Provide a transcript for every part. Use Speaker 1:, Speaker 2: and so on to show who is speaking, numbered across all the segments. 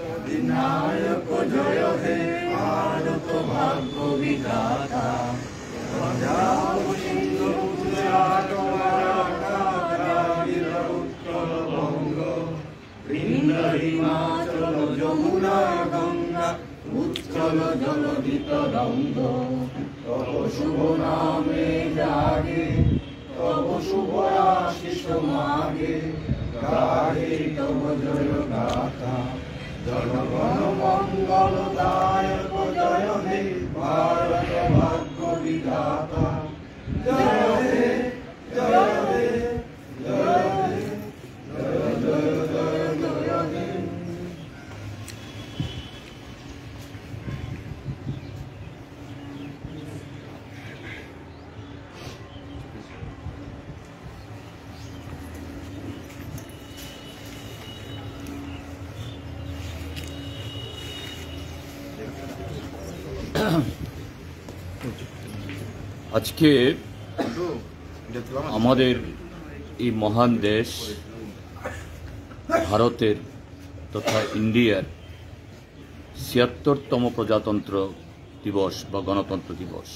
Speaker 1: অধিনায়ক জয় হে ভারত ভাগ্য বিধাতা। পাঞ্জাব সিন্ধু গুজরাট মারাঠা দ্রাবিড় উৎকল বঙ্গ, বৃন্দ হিমাচল যমুনা গঙ্গা উচ্ছল জলধিত রঙ্গ। তব শুভ নামে জাগে, তব শুভ আশিস মাগে, গাহে তব জয় গাথা। জনগণ মঙ্গল দায়ক জয় হে ভারত ভাগ্য বিধাতা। জয় হে জয় হে জয় হে জয় জয় জয় জয় হে।
Speaker 2: আজকে আমাদের এই মহান দেশ ভারতের তথা ইন্ডিয়ার ৭৬তম প্রজাতন্ত্র দিবস বা গণতন্ত্র দিবস।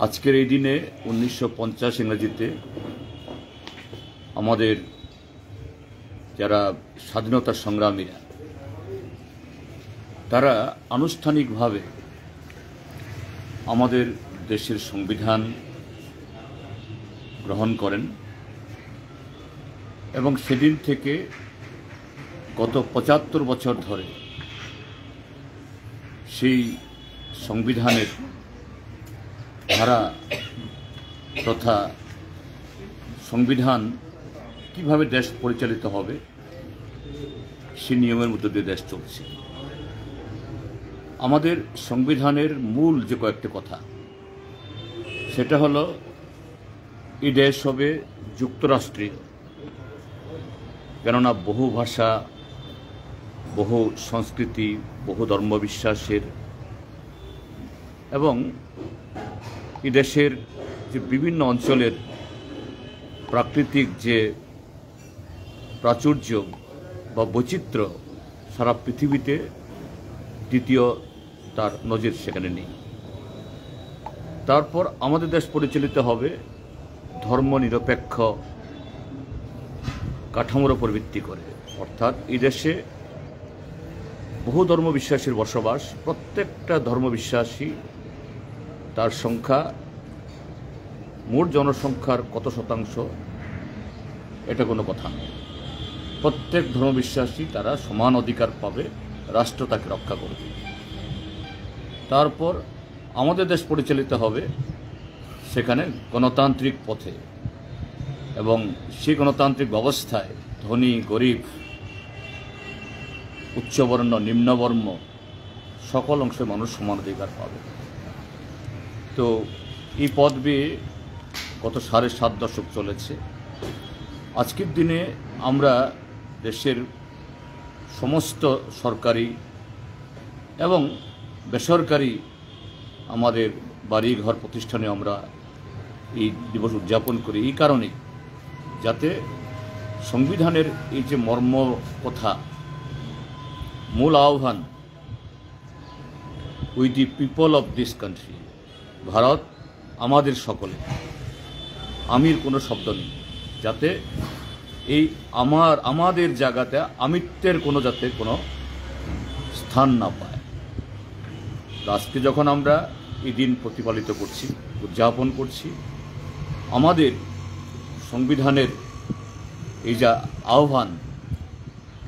Speaker 2: আজকের এই দিনে ১৯৫০ ইংরেজিতে আমাদের যারা স্বাধীনতা সংগ্রামীরা তারা আনুষ্ঠানিকভাবে আমাদের দেশের সংবিধান গ্রহণ করেন এবং সেদিন থেকে গত ৭৫ বছর ধরে সেই সংবিধানের ধারা তথা সংবিধান কিভাবে দেশ পরিচালিত হবে সেই নিয়মের মধ্য দিয়ে দেশ চলছে। আমাদের সংবিধানের মূল যে কয়েকটি কথা, সেটা হলো এই দেশ হবে যুক্তরাষ্ট্রীয়, কেননা বহু ভাষা, বহু সংস্কৃতি, বহু ধর্মবিশ্বাসের এবং এই দেশের যে বিভিন্ন অঞ্চলের প্রাকৃতিক যে প্রাচুর্য বা বৈচিত্র্য সারা পৃথিবীতে দ্বিতীয় তার নজির সেখানে নেই। তারপর আমাদের দেশ পরিচালিত হবে ধর্মনিরপেক্ষ কাঠামোর উপর ভিত্তি করে, অর্থাৎ এই দেশে বহু ধর্মবিশ্বাসীর বসবাস। প্রত্যেকটা ধর্মবিশ্বাসী তার সংখ্যা মোট জনসংখ্যার কত শতাংশ এটা কোনো কথা নয়। প্রত্যেক ধর্মবিশ্বাসী তারা সমান অধিকার পাবে, রাষ্ট্র তাকে রক্ষা করবে। তারপর আমাদের দেশ পরিচালিত হবে সেখানে গণতান্ত্রিক পথে এবং সেই গণতান্ত্রিক ব্যবস্থায় ধনী গরিব, উচ্চবর্ণ নিম্নবর্ণ সকল অংশের মানুষ সমান অধিকার পাবে। তো এই পথ বেয়ে গত ৭.৫ দশক চলেছে। আজকের দিনে আমরা দেশের সমস্ত সরকারি এবং বেসরকারি আমাদের বাড়িঘর প্রতিষ্ঠানে আমরা এই দিবস উদযাপন করি এই কারণে, যাতে সংবিধানের এই যে মর্ম কথা, মূল আহ্বান, we the people of this country, Bharat আমাদের সকলে, আমির কোনো শব্দ নেই, যাতে এই আমাদের জায়গাতে আমিত্বের কোনো যাতে কোনো স্থান না পায়। আজকে যখন আমরা এই দিন প্রতিপালিত করছি, উদযাপন করছি, আমাদের সংবিধানের এই যা আহ্বান,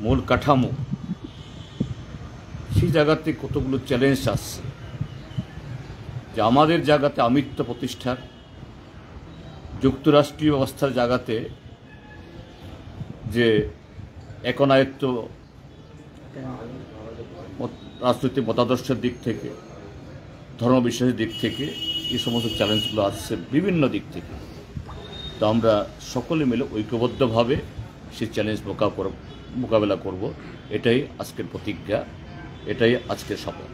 Speaker 2: মূল কাঠামো, সেই জায়গাতে কতগুলো চ্যালেঞ্জ আসছে যে আমাদের জায়গাতে আমিত্ব প্রতিষ্ঠার, যুক্তরাষ্ট্রীয় ব্যবস্থার জায়গাতে যে একনায়ত্ব রাজনৈতিক মতাদর্শের দিক থেকে, ধর্মবিশ্বাসের দিক থেকে এই সমস্ত চ্যালেঞ্জগুলো আসছে বিভিন্ন দিক থেকে। তো আমরা সকলে মিলে ঐক্যবদ্ধভাবে সেই চ্যালেঞ্জ মোকাবেলা করব। এটাই আজকের প্রতিজ্ঞা, এটাই আজকের শপথ।